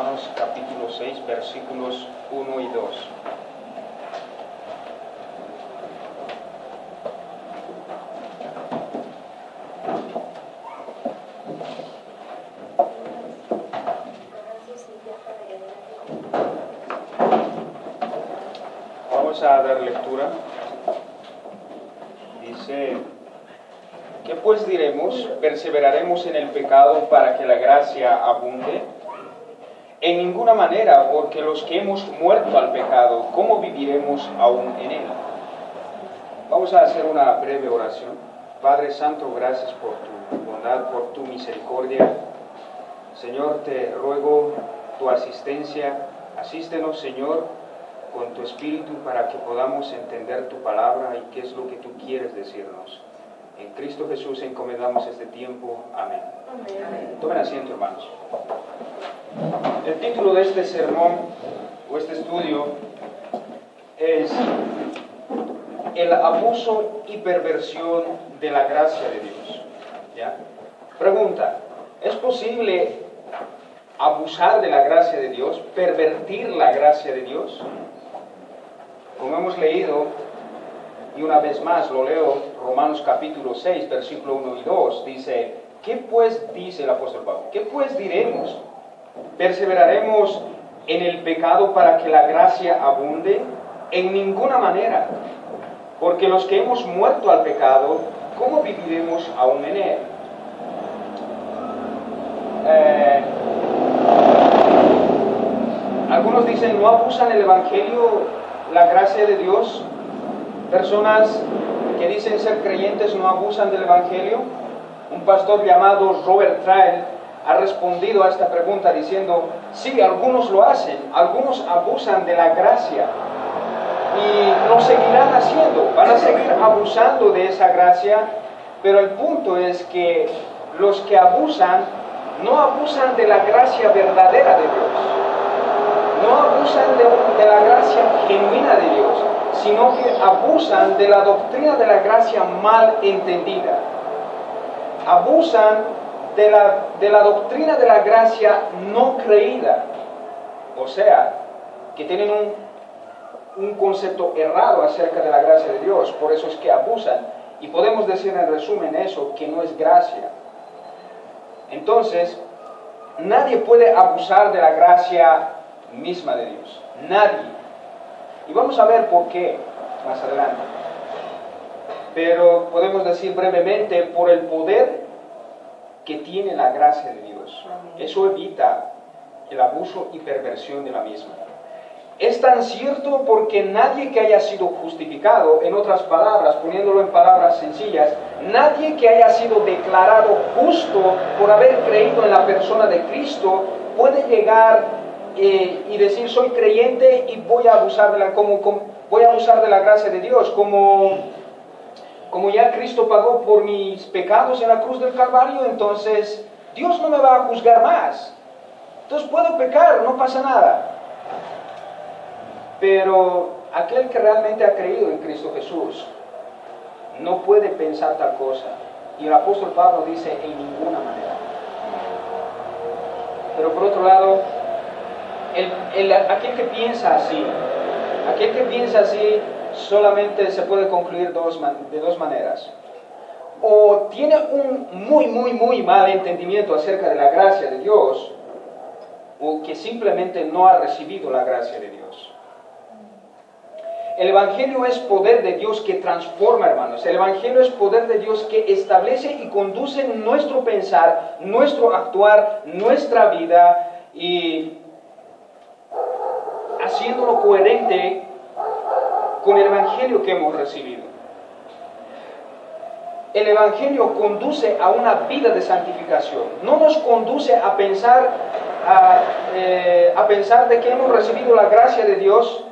Romanos capítulo 6, versículos 1 y 2. Vamos a dar lectura. Dice: ¿qué pues diremos? ¿Perseveraremos en el pecado para que la gracia abunde? En ninguna manera, porque los que hemos muerto al pecado, ¿cómo viviremos aún en él? Vamos a hacer una breve oración. Padre Santo, gracias por tu bondad, por tu misericordia. Señor, te ruego tu asistencia. Asístenos, Señor, con tu Espíritu para que podamos entender tu palabra y qué es lo que tú quieres decirnos. En Cristo Jesús encomendamos este tiempo. Amén. Amén. Tomen asiento, hermanos. El título de este sermón o este estudio es el abuso y perversión de la gracia de Dios. ¿Ya? Pregunta: ¿es posible abusar de la gracia de Dios, pervertir la gracia de Dios? Como hemos leído, y una vez más lo leo, Romanos capítulo 6, versículo 1 y 2, dice: ¿qué pues, dice el apóstol Pablo, qué pues diremos? ¿Perseveraremos en el pecado para que la gracia abunde? En ninguna manera, porque los que hemos muerto al pecado, ¿cómo viviremos aún en él? Algunos dicen: ¿no abusan el evangelio, la gracia de Dios? Personas que dicen ser creyentes no abusan del evangelio. Un pastor llamado Robert Traill ha respondido a esta pregunta diciendo: sí, algunos lo hacen, algunos abusan de la gracia y lo seguirán haciendo, van a seguir abusando de esa gracia, pero el punto es que los que abusan no abusan de la gracia verdadera de Dios, no abusan de la gracia genuina de Dios, sino que abusan de la doctrina de la gracia mal entendida. Abusan de la doctrina de la gracia no creída. O sea, que tienen un concepto errado acerca de la gracia de Dios. Por eso es que abusan. Y podemos decir en resumen eso, que no es gracia. Entonces, nadie puede abusar de la gracia misma de Dios. Nadie. Y vamos a ver por qué más adelante. Pero podemos decir brevemente: por el poder que tiene la gracia de Dios. Eso evita el abuso y perversión de la misma. Es tan cierto porque nadie que haya sido justificado, en otras palabras, poniéndolo en palabras sencillas, nadie que haya sido declarado justo por haber creído en la persona de Cristo puede llegar y decir: soy creyente y voy a abusar de la gracia de Dios, como ya Cristo pagó por mis pecados en la cruz del Calvario, entonces Dios no me va a juzgar más. Entonces puedo pecar, no pasa nada. Pero aquel que realmente ha creído en Cristo Jesús no puede pensar tal cosa. Y el apóstol Pablo dice: en ninguna manera. Pero por otro lado, aquel que piensa así, solamente se puede concluir de dos maneras. O tiene un muy mal entendimiento acerca de la gracia de Dios, o que simplemente no ha recibido la gracia de Dios. El Evangelio es poder de Dios que transforma, hermanos. El Evangelio es poder de Dios que establece y conduce nuestro pensar, nuestro actuar, nuestra vida, y haciéndolo coherente con el Evangelio que hemos recibido. El Evangelio conduce a una vida de santificación. No nos conduce a pensar de que hemos recibido la gracia de Dios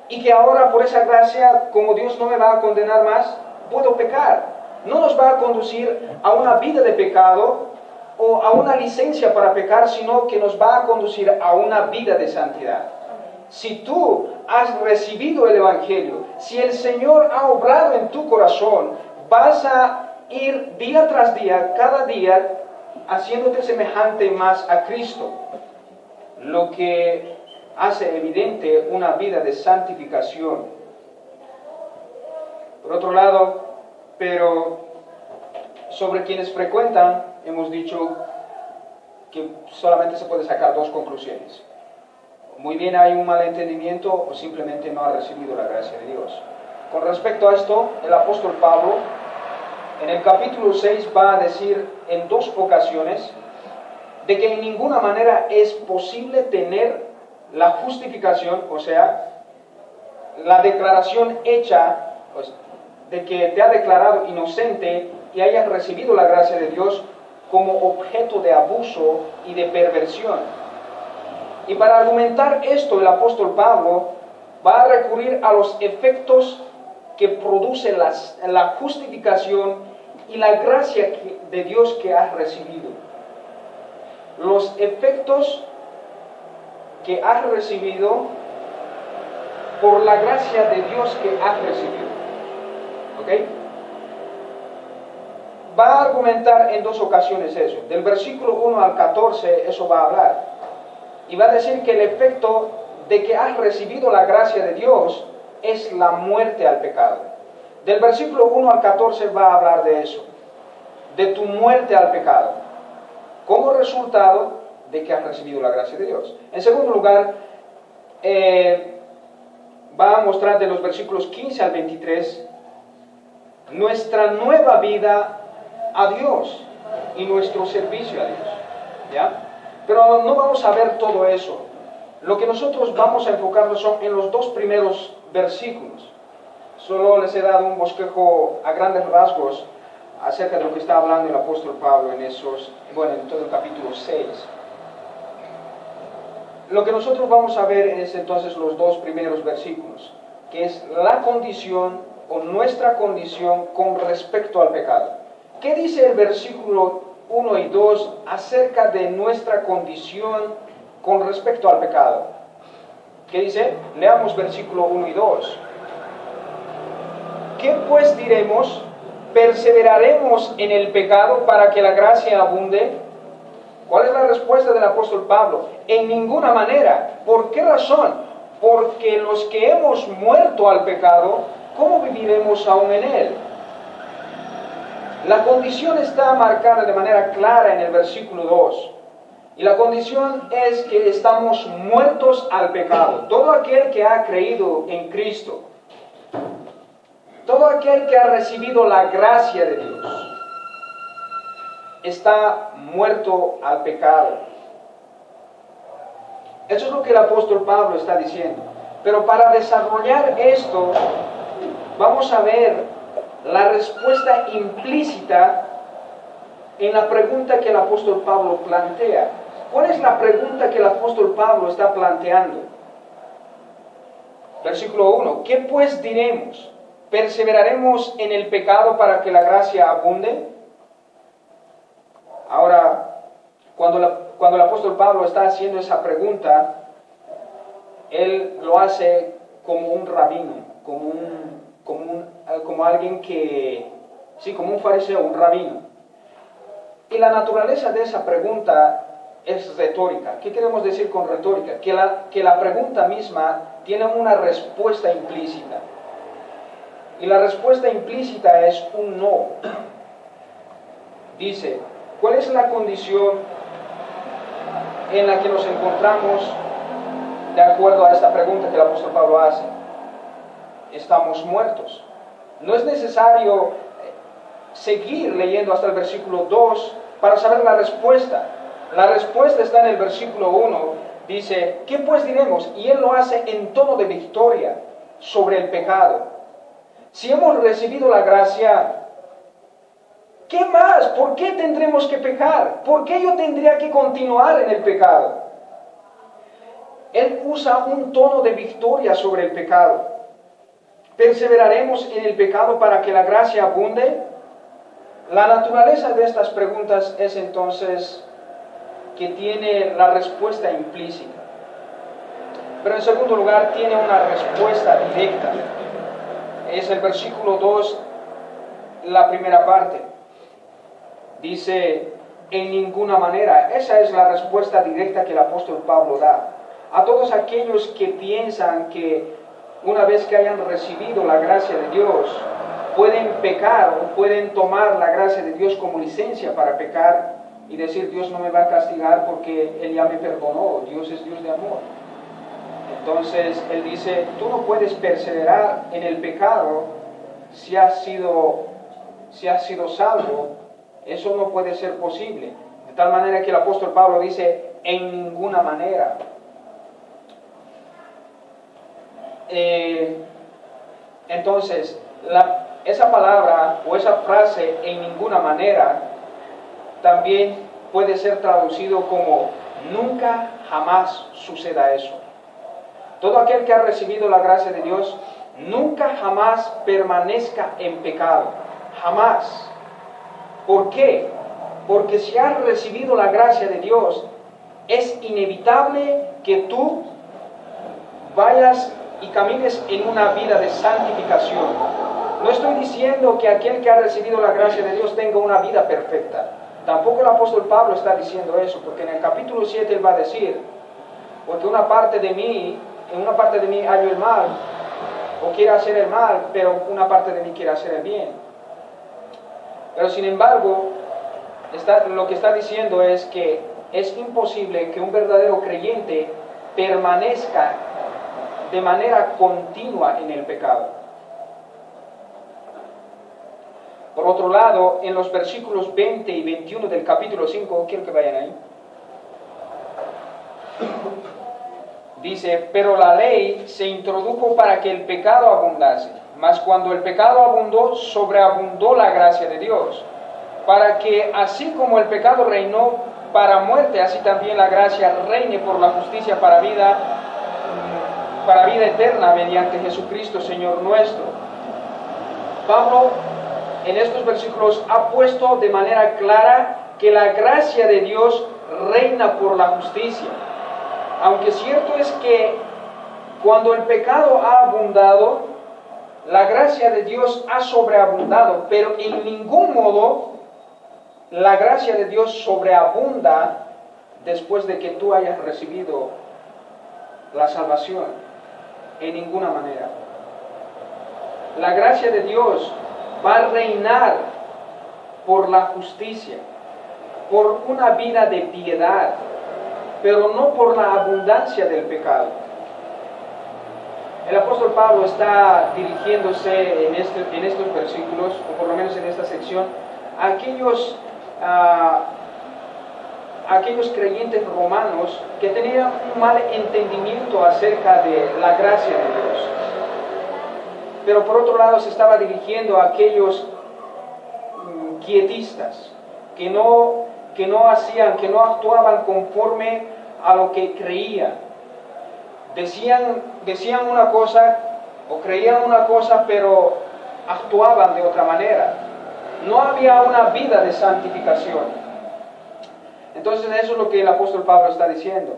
y que ahora por esa gracia, como Dios no me va a condenar más, puedo pecar. No nos va a conducir a una vida de pecado o a una licencia para pecar, sino que nos va a conducir a una vida de santidad. Si tú has recibido el Evangelio, si el Señor ha obrado en tu corazón, vas a ir día tras día, cada día, haciéndote semejante más a Cristo. lo que hace evidente una vida de santificación. Por otro lado, pero sobre quienes frecuentan, hemos dicho que solamente se puede sacar dos conclusiones. Muy bien hay un malentendimiento o simplemente no ha recibido la gracia de Dios. Con respecto a esto, el apóstol Pablo en el capítulo 6 va a decir en dos ocasiones de que en ninguna manera es posible tener la justificación, o sea, la declaración hecha, pues, de que te ha declarado inocente y hayas recibido la gracia de Dios como objeto de abuso y de perversión. Y para argumentar esto, el apóstol Pablo va a recurrir a los efectos que produce la justificación y la gracia de Dios que has recibido. Los efectos que has recibido por la gracia de Dios que has recibido. ¿Ok? Va a argumentar en dos ocasiones eso. Del versículo 1 al 14 eso va a hablar. Y va a decir que el efecto de que has recibido la gracia de Dios es la muerte al pecado. Del versículo 1 al 14 va a hablar de eso, de tu muerte al pecado, como resultado de que has recibido la gracia de Dios. En segundo lugar, va a mostrar de los versículos 15 al 23 nuestra nueva vida a Dios y nuestro servicio a Dios. ¿Ya? Pero no vamos a ver todo eso. Lo que nosotros vamos a enfocarnos son en los dos primeros versículos. Solo les he dado un bosquejo a grandes rasgos acerca de lo que está hablando el apóstol Pablo en todo el capítulo 6. Lo que nosotros vamos a ver es entonces los dos primeros versículos, que es la condición o nuestra condición con respecto al pecado. ¿Qué dice el versículo 1 y 2 acerca de nuestra condición con respecto al pecado? ¿Qué dice? Leamos versículo 1 y 2. ¿Qué pues diremos? ¿Perseveraremos en el pecado para que la gracia abunde? ¿Cuál es la respuesta del apóstol Pablo? En ninguna manera. ¿Por qué razón? Porque los que hemos muerto al pecado, ¿cómo viviremos aún en él? La condición está marcada de manera clara en el versículo 2. Y la condición es que estamos muertos al pecado. Todo aquel que ha creído en Cristo, todo aquel que ha recibido la gracia de Dios, está muerto al pecado. Eso es lo que el apóstol Pablo está diciendo. Pero para desarrollar esto, vamos a ver la respuesta implícita en la pregunta que el apóstol Pablo plantea. ¿Cuál es la pregunta que el apóstol Pablo está planteando? Versículo 1. ¿Qué pues diremos? ¿Perseveraremos en el pecado para que la gracia abunde? Ahora, cuando el apóstol Pablo está haciendo esa pregunta, él lo hace como un rabino, como alguien que, sí, como un fariseo, un rabino. Y la naturaleza de esa pregunta es retórica. ¿Qué queremos decir con retórica? Que la pregunta misma tiene una respuesta implícita. Y la respuesta implícita es un no. Dice, ¿cuál es la condición en la que nos encontramos de acuerdo a esta pregunta que el apóstol Pablo hace? Estamos muertos. No es necesario seguir leyendo hasta el versículo 2 para saber la respuesta. La respuesta está en el versículo 1. Dice, ¿qué pues diremos? Y él lo hace en tono de victoria sobre el pecado. Si hemos recibido la gracia, ¿qué más? ¿Por qué tendremos que pecar? ¿Por qué yo tendría que continuar en el pecado? Él usa un tono de victoria sobre el pecado. ¿Perseveraremos en el pecado para que la gracia abunde? La naturaleza de estas preguntas es entonces que tiene la respuesta implícita. Pero en segundo lugar, tiene una respuesta directa. Es el versículo 2, la primera parte. Dice, En ninguna manera. Esa es la respuesta directa que el apóstol Pablo da. A todos aquellos que piensan que una vez que hayan recibido la gracia de Dios, pueden pecar o pueden tomar la gracia de Dios como licencia para pecar y decir, Dios no me va a castigar porque Él ya me perdonó, Dios es Dios de amor. Entonces, Él dice, tú no puedes perseverar en el pecado si has sido salvo. Eso no puede ser posible. De tal manera que el apóstol Pablo dice, en ninguna manera. Entonces, esa palabra o esa frase, en ninguna manera, también puede ser traducido como, nunca jamás suceda eso. Todo aquel que ha recibido la gracia de Dios, nunca jamás permanezca en pecado. Jamás. ¿Por qué? Porque si has recibido la gracia de Dios, es inevitable que tú vayas y camines en una vida de santificación. No estoy diciendo que aquel que ha recibido la gracia de Dios tenga una vida perfecta. Tampoco el apóstol Pablo está diciendo eso, porque en el capítulo 7 él va a decir, porque en una parte de mí hallo el mal, o quiero hacer el mal, pero una parte de mí quiere hacer el bien. Pero sin embargo, lo que está diciendo es que es imposible que un verdadero creyente permanezca de manera continua en el pecado. Por otro lado, en los versículos 20 y 21 del capítulo 5, quiero que vayan ahí, dice, pero la ley se introdujo para que el pecado abundase, mas cuando el pecado abundó, sobreabundó la gracia de Dios, para que así como el pecado reinó para muerte, así también la gracia reine por la justicia para vida eterna mediante Jesucristo Señor nuestro. Pablo en estos versículos ha puesto de manera clara que la gracia de Dios reina por la justicia. Aunque cierto es que cuando el pecado ha abundado, la gracia de Dios ha sobreabundado, pero en ningún modo la gracia de Dios sobreabunda después de que tú hayas recibido la salvación. En ninguna manera. La gracia de Dios va a reinar por la justicia, por una vida de piedad, pero no por la abundancia del pecado. El apóstol Pablo está dirigiéndose en estos versículos, o por lo menos en esta sección, a aquellos creyentes romanos que tenían un mal entendimiento acerca de la gracia de Dios. Pero por otro lado se estaba dirigiendo a aquellos quietistas que no actuaban conforme a lo que creían. Decían una cosa o creían una cosa, pero actuaban de otra manera. No había una vida de santificación. Entonces eso es lo que el apóstol Pablo está diciendo.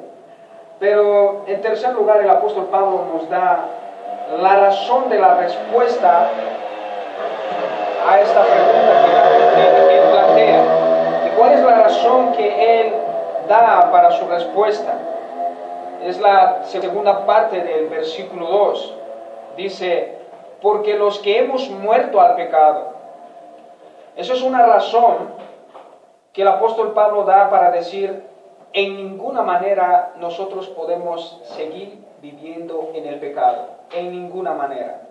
Pero en tercer lugar, el apóstol Pablo nos da la razón de la respuesta a esta pregunta que él plantea. ¿Y cuál es la razón que él da para su respuesta? Es la segunda parte del versículo 2. Dice, porque los que hemos muerto al pecado. Eso es una razón que el apóstol Pablo da para decir, en ninguna manera nosotros podemos seguir viviendo en el pecado. En ninguna manera.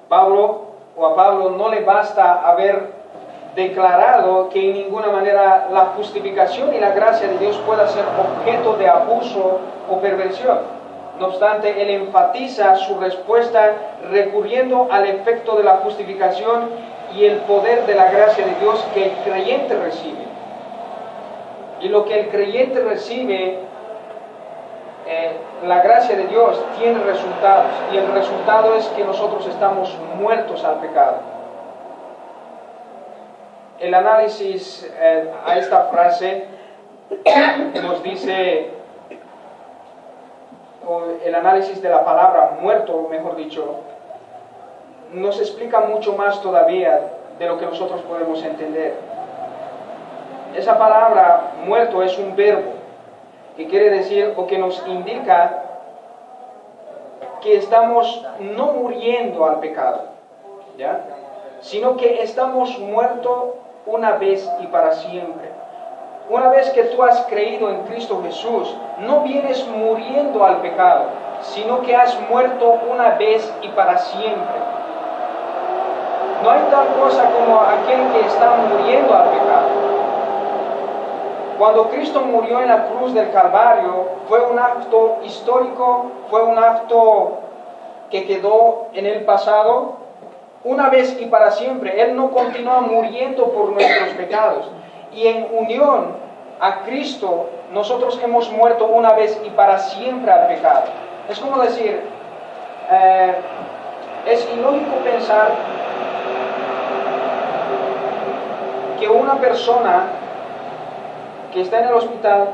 A Pablo no le basta haber declarado que en ninguna manera la justificación y la gracia de Dios pueda ser objeto de abuso o perversión. No obstante, él enfatiza su respuesta recurriendo al efecto de la justificación y el poder de la gracia de Dios que el creyente recibe. Y lo que el creyente recibe, la gracia de Dios tiene resultados, y el resultado es que nosotros estamos muertos al pecado. El análisis a esta frase nos dice, o el análisis de la palabra muerto, mejor dicho, nos explica mucho más todavía de lo que nosotros podemos entender. Esa palabra muerto es un verbo que quiere decir o que nos indica que estamos no muriendo al pecado, ¿ya? Sino que estamos muertos una vez y para siempre. Una vez que tú has creído en Cristo Jesús, no vienes muriendo al pecado, sino que has muerto una vez y para siempre. No hay tal cosa como aquel que está muriendo al pecado. Cuando Cristo murió en la cruz del Calvario, fue un acto histórico, fue un acto que quedó en el pasado, una vez y para siempre. Él no continúa muriendo por nuestros pecados. Y en unión a Cristo, nosotros hemos muerto una vez y para siempre al pecado. Es como decir, es ilógico pensar que una persona que está en el hospital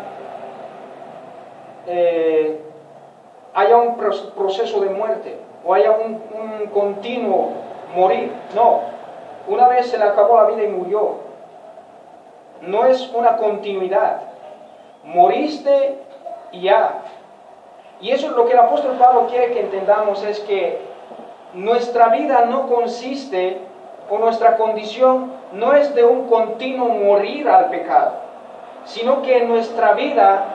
haya un proceso de muerte o haya un continuo morir. No, una vez se le acabó la vida y murió. No es una continuidad. Moriste y ya. Y eso es lo que el apóstol Pablo quiere que entendamos, es que nuestra vida no consiste, o nuestra condición no es de un continuo morir al pecado, sino que nuestra vida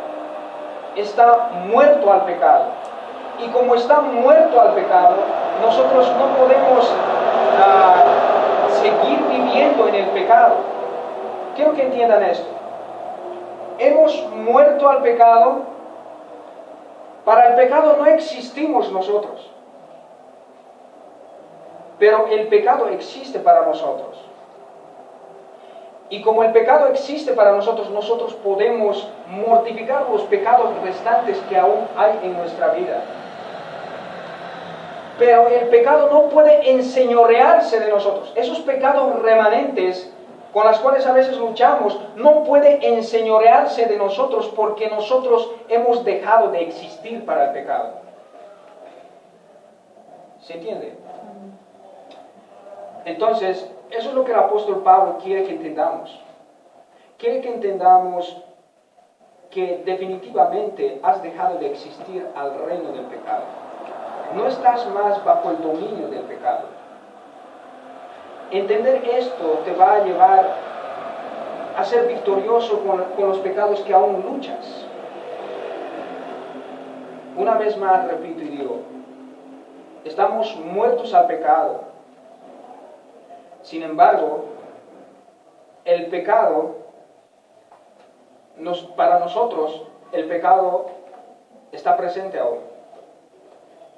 está muerto al pecado. Y como está muerto al pecado, nosotros no podemos seguir viviendo en el pecado. Quiero que entiendan esto. Hemos muerto al pecado. Para el pecado no existimos nosotros, pero el pecado existe para nosotros. Y como el pecado existe para nosotros, nosotros podemos mortificar los pecados restantes que aún hay en nuestra vida. Pero el pecado no puede enseñorearse de nosotros. Esos pecados remanentes con las cuales a veces luchamos, no puede enseñorearse de nosotros porque nosotros hemos dejado de existir para el pecado. ¿Se entiende? Entonces, eso es lo que el apóstol Pablo quiere que entendamos. Quiere que entendamos que definitivamente has dejado de existir al reino del pecado. No estás más bajo el dominio del pecado. Entender esto te va a llevar a ser victorioso con los pecados que aún luchas. Una vez más repito y digo, estamos muertos al pecado. Sin embargo, el pecado, para nosotros, el pecado está presente aún.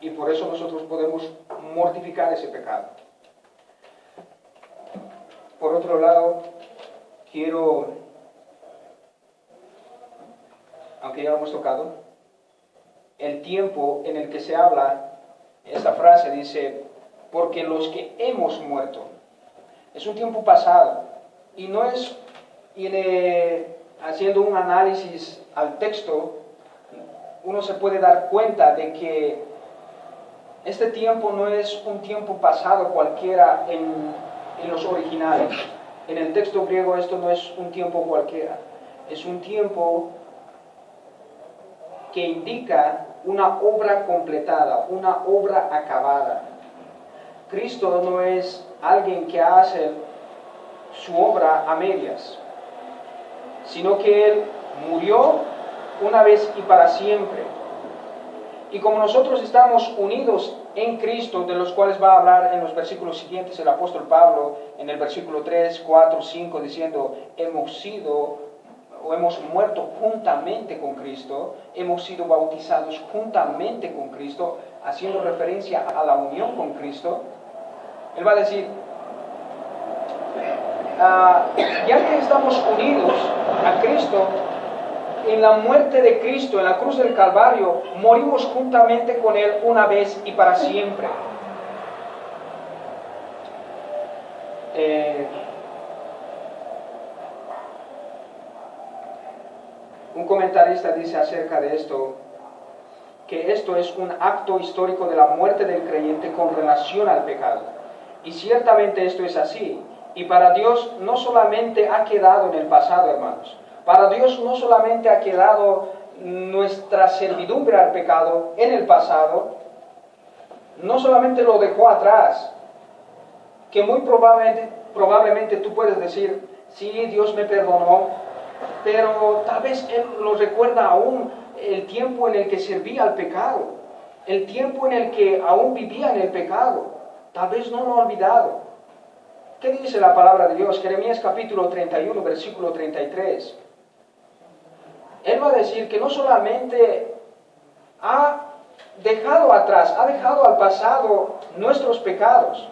Y por eso nosotros podemos mortificar ese pecado. Por otro lado, quiero, aunque ya lo hemos tocado, el tiempo en el que se habla, esta frase dice, porque los que hemos muerto, es un tiempo pasado, y no es, haciendo un análisis al texto, uno se puede dar cuenta de que este tiempo no es un tiempo pasado cualquiera en los originales. En el texto griego esto no es un tiempo cualquiera, es un tiempo que indica una obra completada, una obra acabada. Cristo no es alguien que hace su obra a medias, sino que Él murió una vez y para siempre. Y como nosotros estamos unidos en Cristo, de los cuales va a hablar en los versículos siguientes el apóstol Pablo, en el versículo 3, 4, 5, diciendo, hemos muerto juntamente con Cristo, hemos sido bautizados juntamente con Cristo, haciendo referencia a la unión con Cristo. Él va a decir, ya que estamos unidos a Cristo, en la muerte de Cristo, en la cruz del Calvario, morimos juntamente con Él una vez y para siempre. Un comentarista dice acerca de esto, que esto es un acto histórico de la muerte del creyente con relación al pecado. Y ciertamente esto es así. Y para Dios no solamente ha quedado en el pasado, hermanos. Para Dios no solamente ha quedado nuestra servidumbre al pecado en el pasado, no solamente lo dejó atrás, que muy probablemente tú puedes decir, sí, Dios me perdonó, pero tal vez Él lo recuerda aún el tiempo en el que servía al pecado, el tiempo en el que aún vivía en el pecado, tal vez no lo ha olvidado. ¿Qué dice la palabra de Dios? Jeremías capítulo 31, versículo 33. Él va a decir que no solamente ha dejado atrás, ha dejado al pasado nuestros pecados.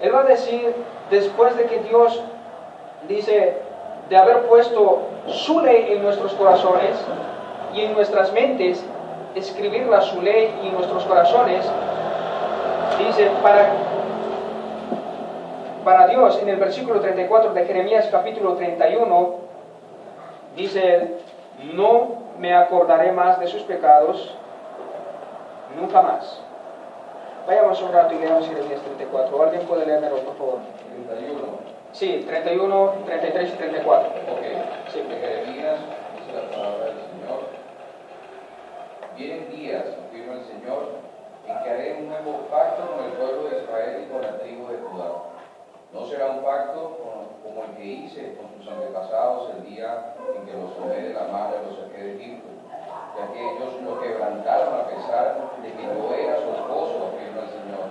Él va a decir, después de que Dios dice, de haber puesto su ley en nuestros corazones y en nuestras mentes, escribirla su ley y en nuestros corazones, dice, para Dios, en el versículo 34 de Jeremías capítulo 31, dice, no me acordaré más de sus pecados, nunca más. Vayamos un rato y leamos Jeremías 34. ¿Alguien puede leérmelo, por favor? 31. Sí, 31, 33 y 34. Ok. Sí. De Jeremías dice la palabra del Señor. Vienen días, afirma el Señor, en que haré un nuevo pacto con el pueblo de Israel y con la tribu de Judá. No será un pacto como el que hice con sus antepasados el día en que los tomé de la mano y los saqué de Egipto, ya que ellos lo quebrantaron a pesar de que yo era su esposo, afirma el Señor.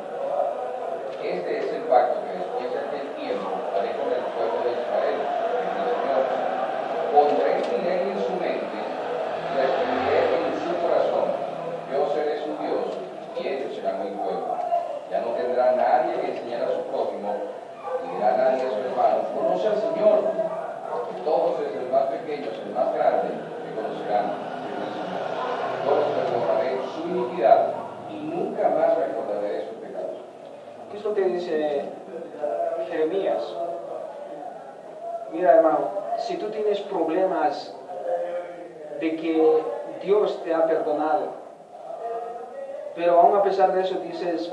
Este es el pacto que después de aquel tiempo haré con el pueblo de Israel, afirma el Señor. Pondré mi ley en su mente y la escribiré en su corazón. Yo seré su Dios y ellos serán mi pueblo. Ya no tendrá nadie que enseñar a su prójimo, ni dirá nadie a su hermano, conoce al Señor, porque todos, desde el más pequeño hasta el más grande, me conocerán, afirma el Señor. Yo les perdonaré su iniquidad y nunca más me acordaré de sus pecados. ¿Qué es lo que dice Jeremías? Mira, hermano, si tú tienes problemas de que Dios te ha perdonado, pero aún a pesar de eso dices,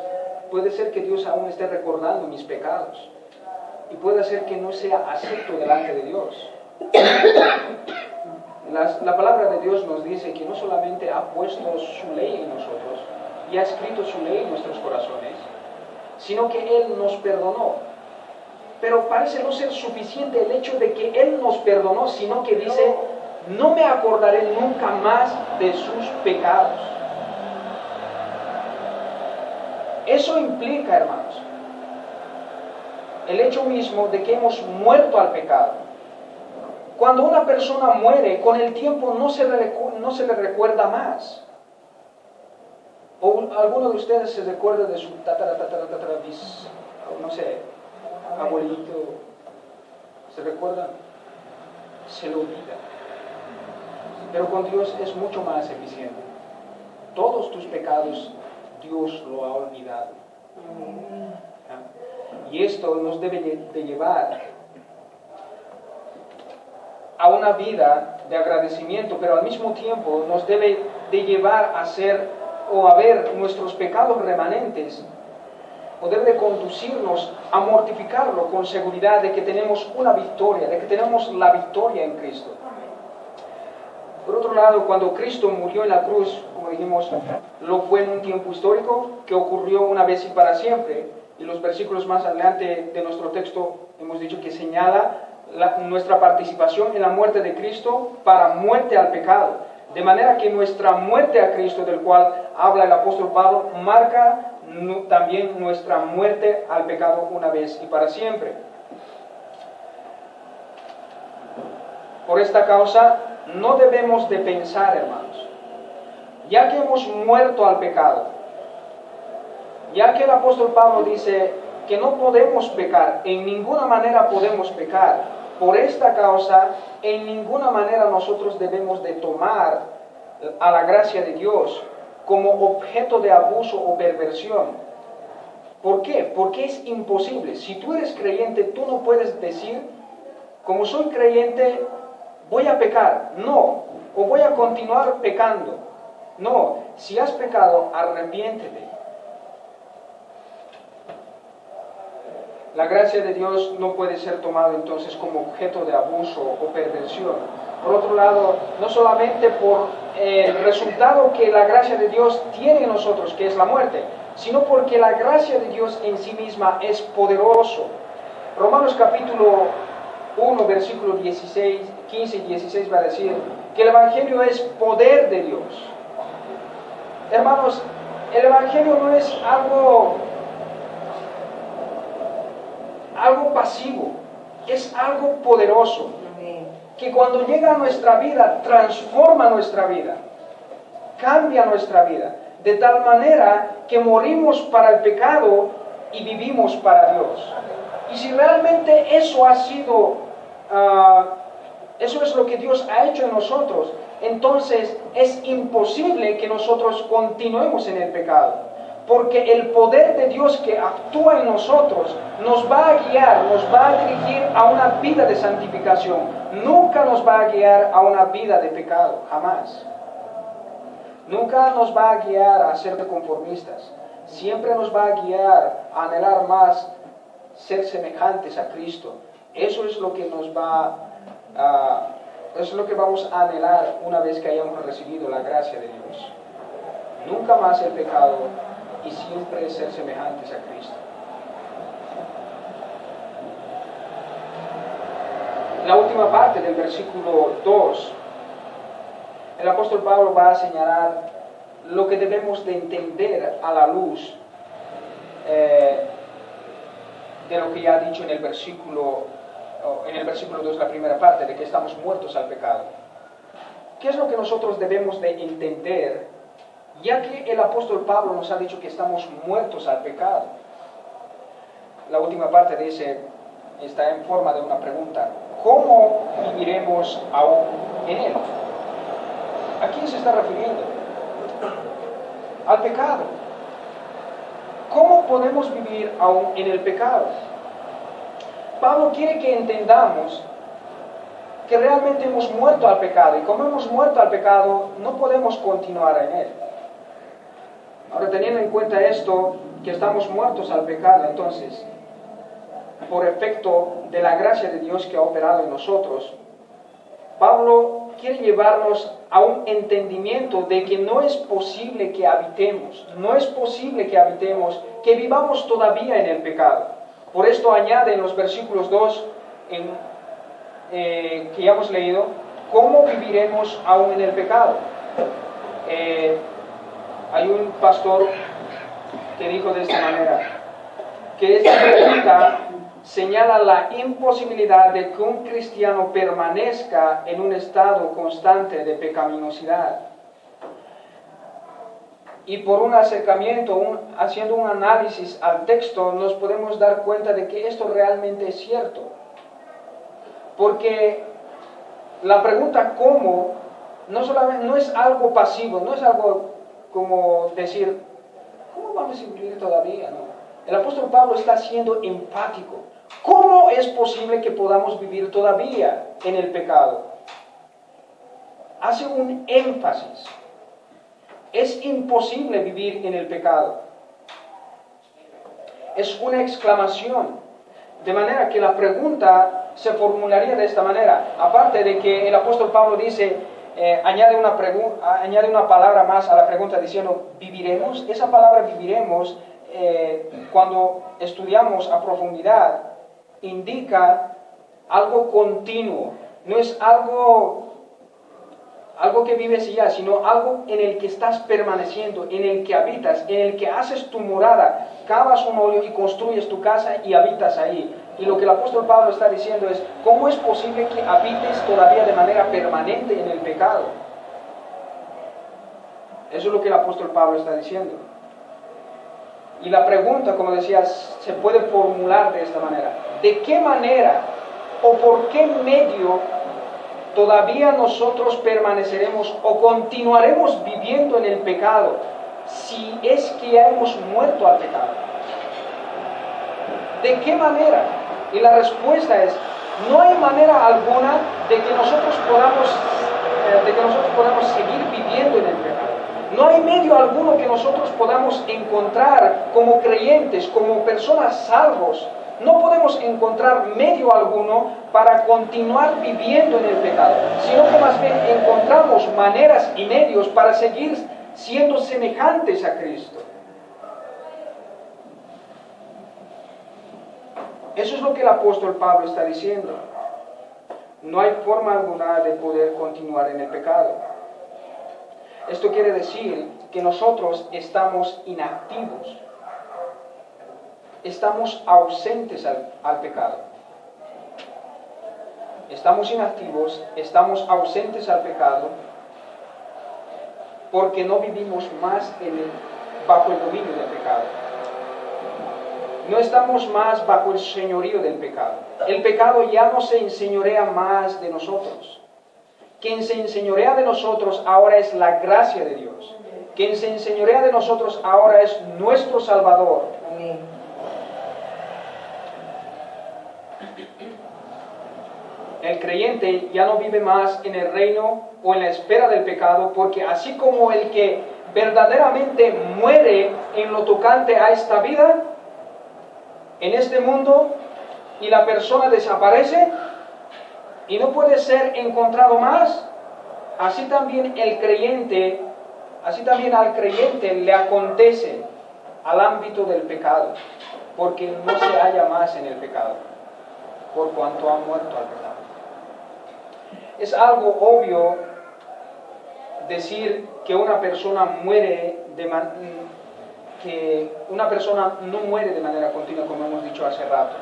puede ser que Dios aún esté recordando mis pecados y puede ser que no sea acepto delante de Dios. La palabra de Dios nos dice que no solamente ha puesto su ley en nosotros y ha escrito su ley en nuestros corazones, sino que Él nos perdonó. Pero parece no ser suficiente el hecho de que Él nos perdonó, sino que dice, no me acordaré nunca más de sus pecados. Eso implica, hermanos, el hecho mismo de que hemos muerto al pecado. Cuando una persona muere, con el tiempo no se le recuerda más. O alguno de ustedes se recuerda de su no sé, abuelito. ¿Se recuerdan? Se lo olvida. Pero con Dios es mucho más eficiente. Todos tus pecados Dios lo ha olvidado. Y esto nos debe de llevar a una vida de agradecimiento, pero al mismo tiempo nos debe de llevar a ser o a ver nuestros pecados remanentes, o debe de conducirnos a mortificarlo con seguridad de que tenemos una victoria, de que tenemos la victoria en Cristo. Por otro lado, cuando Cristo murió en la cruz, como dijimos, lo fue en un tiempo histórico que ocurrió una vez y para siempre. Y los versículos más adelante de nuestro texto hemos dicho que señala nuestra participación en la muerte de Cristo para muerte al pecado. De manera que nuestra muerte a Cristo, del cual habla el apóstol Pablo, marca también nuestra muerte al pecado una vez y para siempre. Por esta causa, no debemos de pensar, hermanos, ya que hemos muerto al pecado, ya que el apóstol Pablo dice que no podemos pecar, en ninguna manera podemos pecar, por esta causa, en ninguna manera nosotros debemos de tomar a la gracia de Dios como objeto de abuso o perversión. ¿Por qué? Porque es imposible. Si tú eres creyente, tú no puedes decir, como soy creyente, voy a pecar. No. O voy a continuar pecando. No. Si has pecado, arrepiéntete. la gracia de Dios no puede ser tomada entonces como objeto de abuso o perversión. Por otro lado, no solamente por el resultado que la gracia de Dios tiene en nosotros, que es la muerte, sino porque la gracia de Dios en sí misma es poderoso. Romanos capítulo 1, versículo 15 y 16 va a decir que el Evangelio es poder de Dios. Hermanos, el Evangelio no es algo pasivo, es algo poderoso, que cuando llega a nuestra vida, transforma nuestra vida, cambia nuestra vida, de tal manera que morimos para el pecado y vivimos para Dios. Y si realmente eso ha sido, eso es lo que Dios ha hecho en nosotros, entonces es imposible que nosotros continuemos en el pecado. Porque el poder de Dios que actúa en nosotros nos va a guiar, nos va a dirigir a una vida de santificación. Nunca nos va a guiar a una vida de pecado, jamás. Nunca nos va a guiar a ser conformistas. Siempre nos va a guiar a anhelar más ser semejantes a Cristo. Eso es lo que eso es lo que vamos a anhelar una vez que hayamos recibido la gracia de Dios. Nunca más el pecado y siempre ser semejantes a Cristo. La última parte del versículo 2, el apóstol Pablo va a señalar lo que debemos de entender a la luz de lo que ya ha dicho en el versículo 2, la primera parte, de que estamos muertos al pecado. ¿Qué es lo que nosotros debemos de entender, ya que el apóstol Pablo nos ha dicho que estamos muertos al pecado? La última parte dice, está en forma de una pregunta: ¿cómo viviremos aún en él? ¿A quién se está refiriendo? Al pecado. ¿Cómo podemos vivir aún en el pecado? Pablo quiere que entendamos que realmente hemos muerto al pecado, y como hemos muerto al pecado, no podemos continuar en él. Ahora, teniendo en cuenta esto, que estamos muertos al pecado, entonces, por efecto de la gracia de Dios que ha operado en nosotros, Pablo quiere llevarnos a un entendimiento de que no es posible que habitemos, que vivamos todavía en el pecado. Por esto añade en los versículos 2, que ya hemos leído, ¿cómo viviremos aún en el pecado? Hay un pastor que dijo de esta manera, que esta pregunta señala la imposibilidad de que un cristiano permanezca en un estado constante de pecaminosidad. Y por un acercamiento, haciendo un análisis al texto, nos podemos dar cuenta de que esto realmente es cierto. Porque la pregunta ¿cómo? No es algo pasivo, no es algo como decir, ¿cómo vamos a vivir todavía? No. El apóstol Pablo está siendo empático. ¿Cómo es posible que podamos vivir todavía en el pecado? Hace un énfasis. Es imposible vivir en el pecado. Es una exclamación. De manera que la pregunta se formularía de esta manera. Aparte de que el apóstol Pablo dice, añade una palabra más a la pregunta diciendo, ¿viviremos? Esa palabra viviremos, cuando estudiamos a profundidad, indica algo continuo. No es algo que vives y ya, sino algo en el que estás permaneciendo, en el que habitas, en el que haces tu morada, cavas un hoyo y construyes tu casa y habitas ahí. Y lo que el apóstol Pablo está diciendo es, ¿cómo es posible que habites todavía de manera permanente en el pecado? Eso es lo que el apóstol Pablo está diciendo. Y la pregunta, como decías, se puede formular de esta manera. ¿De qué manera o por qué medio todavía nosotros permaneceremos o continuaremos viviendo en el pecado si es que ya hemos muerto al pecado? ¿De qué manera? Y la respuesta es, no hay manera alguna de que nosotros podamos seguir viviendo en el pecado. No hay medio alguno que nosotros podamos encontrar como creyentes, como personas salvos, No podemos encontrar medio alguno para continuar viviendo en el pecado, sino que más bien encontramos maneras y medios para seguir siendo semejantes a Cristo. Eso es lo que el apóstol Pablo está diciendo. No hay forma alguna de poder continuar en el pecado. Esto quiere decir que nosotros estamos inactivos. Estamos ausentes al pecado. Estamos inactivos, estamos ausentes al pecado, porque no vivimos más bajo el dominio del pecado. No estamos más bajo el señorío del pecado. El pecado ya no se enseñorea más de nosotros. Quien se enseñorea de nosotros ahora es la gracia de Dios. Quien se enseñorea de nosotros ahora es nuestro Salvador. Amén. El creyente ya no vive más en el reino o en la espera del pecado, porque así como el que verdaderamente muere en lo tocante a esta vida, en este mundo, y la persona desaparece y no puede ser encontrado más, así también al creyente le acontece al ámbito del pecado, porque no se halla más en el pecado, por cuanto ha muerto al pecado. Es algo obvio decir que una persona que una persona no muere de manera continua, como hemos dicho hace rato,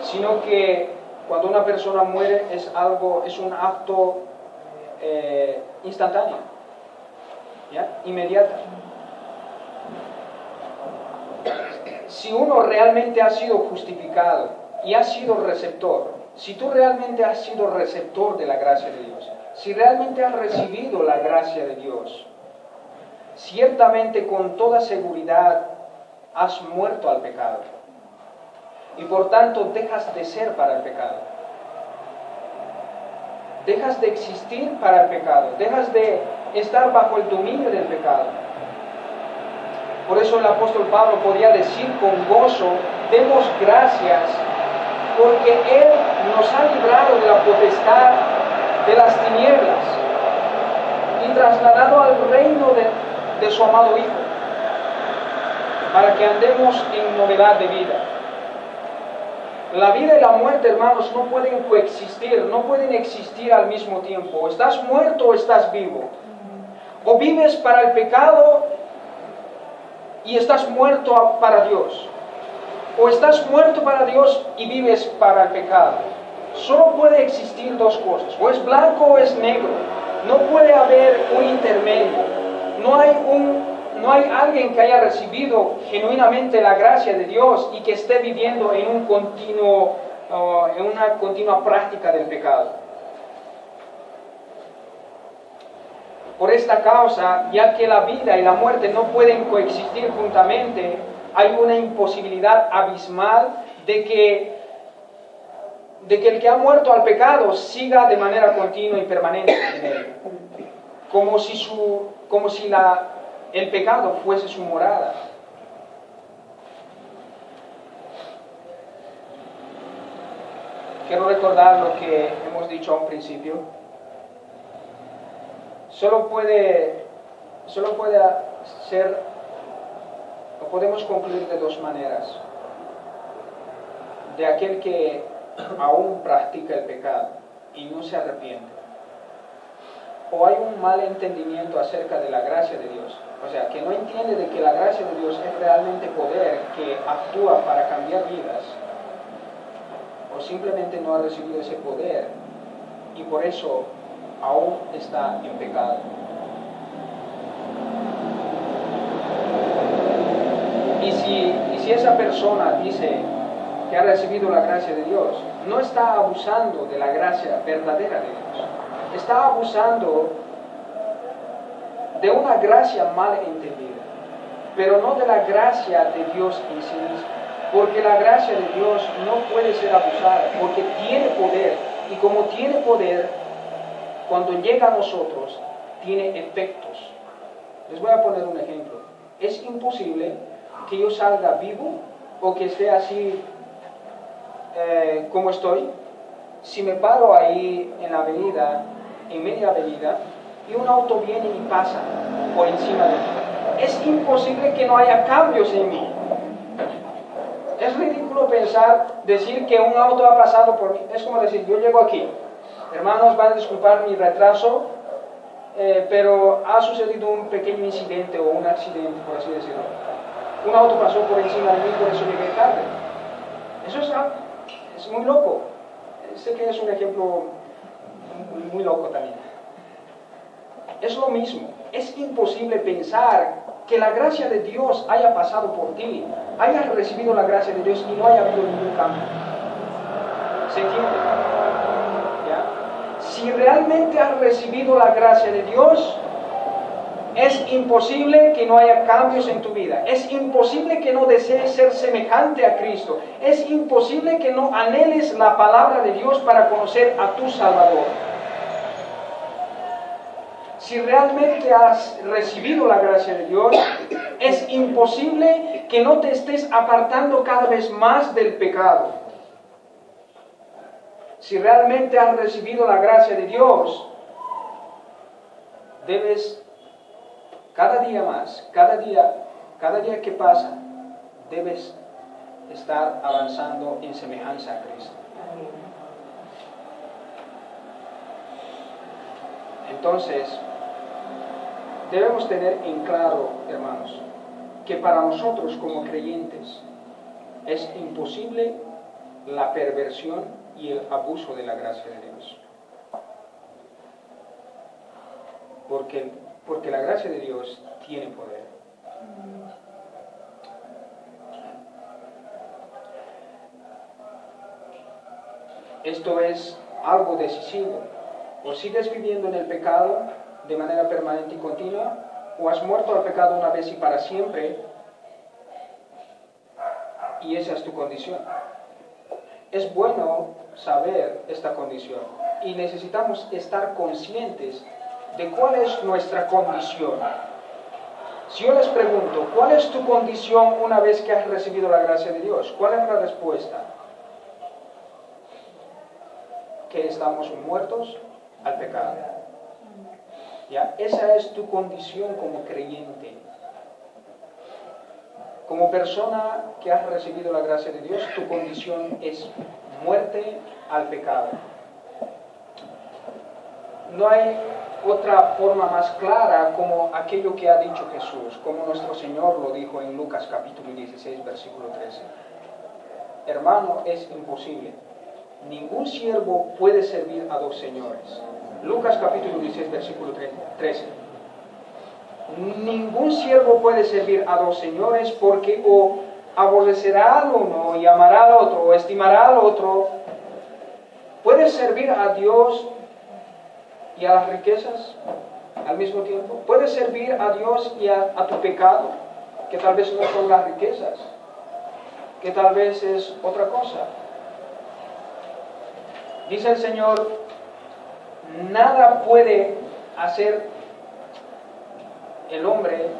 sino que cuando una persona muere es un acto instantáneo, ¿ya? Inmediato. Si uno realmente ha sido justificado y ha sido receptor, si tú realmente has sido receptor de la gracia de Dios, si realmente has recibido la gracia de Dios, ciertamente con toda seguridad has muerto al pecado. Y por tanto dejas de ser para el pecado. Dejas de existir para el pecado. Dejas de estar bajo el dominio del pecado. Por eso el apóstol Pablo podía decir con gozo, demos gracias, porque Él nos ha librado de la potestad de las tinieblas y trasladado al reino de su amado Hijo, para que andemos en novedad de vida. La vida y la muerte, hermanos, no pueden coexistir, no pueden existir al mismo tiempo. O estás muerto o estás vivo. O vives para el pecado y estás muerto para Dios. O estás muerto para Dios y vives para el pecado. Solo puede existir dos cosas, o es blanco o es negro. No puede haber un intermedio. No hay alguien que haya recibido genuinamente la gracia de Dios y que esté viviendo en una continua práctica del pecado. Por esta causa, ya que la vida y la muerte no pueden coexistir juntamente, hay una imposibilidad abismal de que el que ha muerto al pecado siga de manera continua y permanente en él, como si el pecado fuese su morada. Quiero recordar lo que hemos dicho a un principio. Solo puede ser, lo podemos concluir de dos maneras. De aquel que aún practica el pecado y no se arrepiente. O hay un mal entendimiento acerca de la gracia de Dios. O sea, que no entiende de que la gracia de Dios es realmente poder que actúa para cambiar vidas. O simplemente no ha recibido ese poder y por eso aún está en pecado. Y si esa persona dice que ha recibido la gracia de Dios, no está abusando de la gracia verdadera de Dios. Está abusando de una gracia mal entendida, pero no de la gracia de Dios en sí mismo. Porque la gracia de Dios no puede ser abusada, porque tiene poder. Y como tiene poder, cuando llega a nosotros, tiene efectos. Les voy a poner un ejemplo. Es imposible que yo salga vivo o que esté así como estoy, si me paro ahí en la avenida, en media avenida, y un auto viene y pasa por encima de mí, es imposible que no haya cambios en mí. Es ridículo decir que un auto ha pasado por mí. Es como decir, yo llego aquí, hermanos, van a disculpar mi retraso, pero ha sucedido un pequeño incidente o un accidente, por así decirlo. Un auto pasó por encima de mí, por eso llegué tarde. Eso es muy loco. Sé que es un ejemplo muy loco también. Es lo mismo. Es imposible pensar que la gracia de Dios haya pasado por ti, hayas recibido la gracia de Dios y no haya habido ningún cambio. ¿Se entiende? ¿Ya? Si realmente has recibido la gracia de Dios, es imposible que no haya cambios en tu vida. Es imposible que no desees ser semejante a Cristo. Es imposible que no anheles la palabra de Dios para conocer a tu Salvador. Si realmente has recibido la gracia de Dios, es imposible que no te estés apartando cada vez más del pecado. Si realmente has recibido la gracia de Dios, debes cada día más, cada día que pasa, debes estar avanzando en semejanza a Cristo. Entonces, debemos tener en claro, hermanos, que para nosotros como creyentes es imposible la perversión y el abuso de la gracia de Dios. Porque la gracia de Dios tiene poder. Esto es algo decisivo. O sigues viviendo en el pecado de manera permanente y continua, o has muerto al pecado una vez y para siempre, y esa es tu condición. Es bueno saber esta condición, y necesitamos estar conscientes de cuál es nuestra condición. Si yo les pregunto, ¿cuál es tu condición una vez que has recibido la gracia de Dios? ¿Cuál es la respuesta? Que estamos muertos al pecado. ¿Ya? Esa es tu condición como creyente. Como persona que has recibido la gracia de Dios, tu condición es muerte al pecado. No hay otra forma más clara como aquello que ha dicho Jesús, como nuestro Señor lo dijo en Lucas capítulo 16, versículo 13. Hermano, es imposible. Ningún siervo puede servir a dos señores. Lucas capítulo 16, versículo 13. Ningún siervo puede servir a dos señores porque o aborrecerá al uno y amará al otro, o estimará al otro. ¿Puedes servir a Dios y a las riquezas al mismo tiempo? ¿Puedes servir a Dios y a tu pecado, que tal vez no son las riquezas, que tal vez es otra cosa? Dice el Señor, nada puede hacer el hombre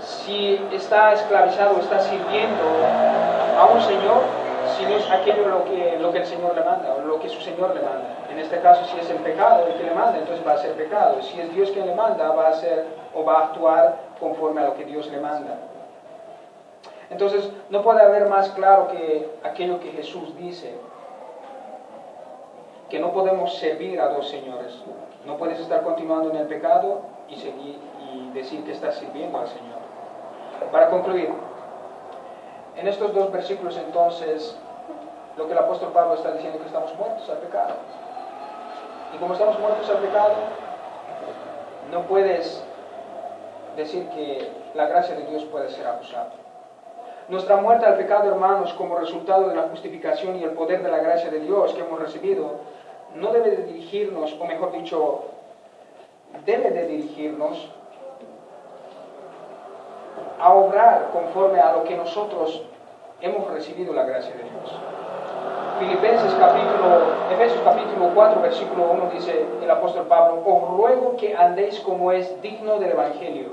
si está esclavizado, está sirviendo a un Señor, si no es aquello lo que el Señor le manda, o lo que su Señor le manda. En este caso, si es el pecado el que le manda, entonces va a ser pecado. Si es Dios quien le manda, va a hacer o va a actuar conforme a lo que Dios le manda. Entonces, no puede haber más claro que aquello que Jesús dice, que no podemos servir a dos señores. No puedes estar continuando en el pecado y decir que estás sirviendo al Señor. Para concluir, en estos dos versículos entonces, lo que el apóstol Pablo está diciendo es que estamos muertos al pecado. Y como estamos muertos al pecado, no puedes decir que la gracia de Dios puede ser abusada. Nuestra muerte al pecado, hermanos, como resultado de la justificación y el poder de la gracia de Dios que hemos recibido, no debe de dirigirnos, o mejor dicho, debe de dirigirnos a obrar conforme a lo que nosotros hemos recibido la gracia de Dios. Efesios capítulo 4, versículo 1 dice el apóstol Pablo, os ruego que andéis como es digno del Evangelio,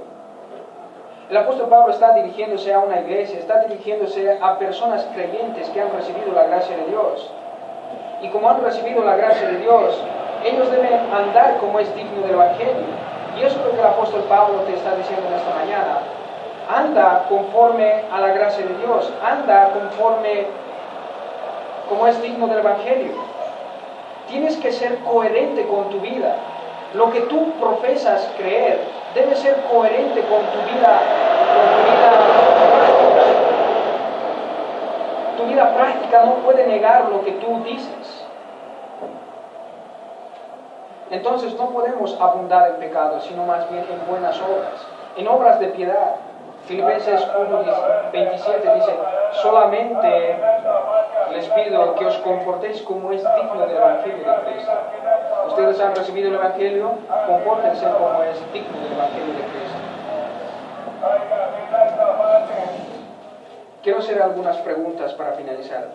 El apóstol Pablo está dirigiéndose a una iglesia, está dirigiéndose a personas creyentes que han recibido la gracia de Dios. Y como han recibido la gracia de Dios, ellos deben andar como es digno del Evangelio. Y eso es lo que el apóstol Pablo te está diciendo en esta mañana. Anda conforme a la gracia de Dios, anda conforme como es digno del Evangelio. Tienes que ser coherente con tu vida. Lo que tú profesas creer debe ser coherente con tu vida práctica. Tu vida práctica no puede negar lo que tú dices. Entonces no podemos abundar en pecado, sino más bien en buenas obras, en obras de piedad. Filipenses 1:27 dice, solamente les pido que os comportéis como es digno del Evangelio de Cristo. Ustedes han recibido el Evangelio, compórtense como es digno del Evangelio de Cristo. Quiero hacer algunas preguntas para finalizar.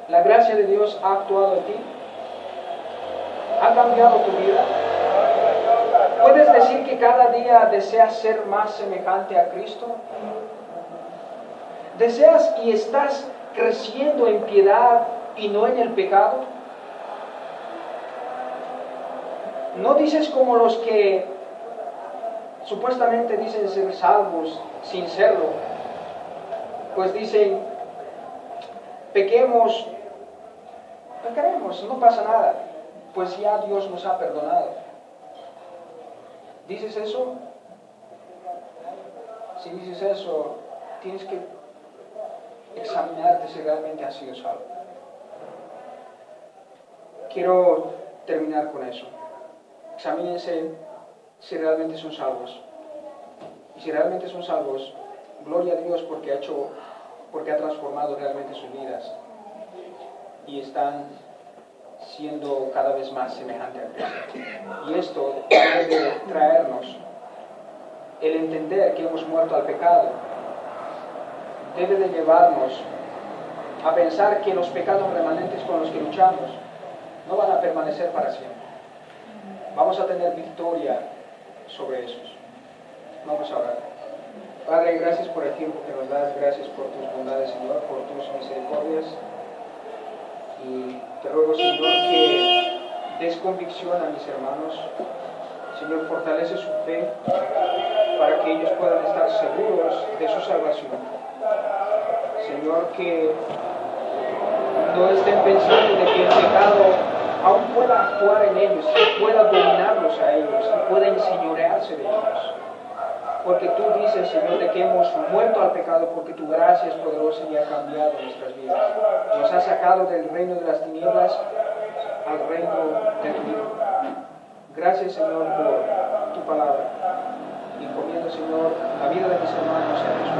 ¿La gracia de Dios ha actuado en ti? ¿Ha cambiado tu vida? ¿Puedes decir que cada día deseas ser más semejante a Cristo? ¿Deseas y estás creciendo en piedad y no en el pecado? ¿No dices como los que supuestamente dicen ser salvos sin serlo? Pues dicen, pecaremos, no pasa nada, pues ya Dios nos ha perdonado. ¿Dices eso? Si dices eso, tienes que examinarte si realmente has sido salvo. Quiero terminar con eso. Examínense si realmente son salvos. Y si realmente son salvos, gloria a Dios porque ha transformado realmente sus vidas. Y están siendo cada vez más semejante a Cristo. Y esto debe traernos el entender que hemos muerto al pecado. Debe de llevarnos a pensar que los pecados remanentes con los que luchamos no van a permanecer para siempre. Vamos a tener victoria sobre esos. Vamos a orar. Padre, gracias por el tiempo que nos das, gracias por tus bondades, Señor, por tus misericordias. Y te ruego, Señor, que des convicción a mis hermanos. Señor, fortalece su fe para que ellos puedan estar seguros de su salvación. Señor, que no estén pensando de que el pecado aún pueda actuar en ellos, que pueda dominarlos a ellos, que pueda enseñorearse de ellos. Porque tú dices, Señor, de que hemos muerto al pecado porque tu gracia es poderosa y ha cambiado nuestras vidas. Nos ha sacado del reino de las tinieblas al reino de tu Hijo. Gracias, Señor, por tu palabra. Y encomiendo, Señor, la vida de mis hermanos en tus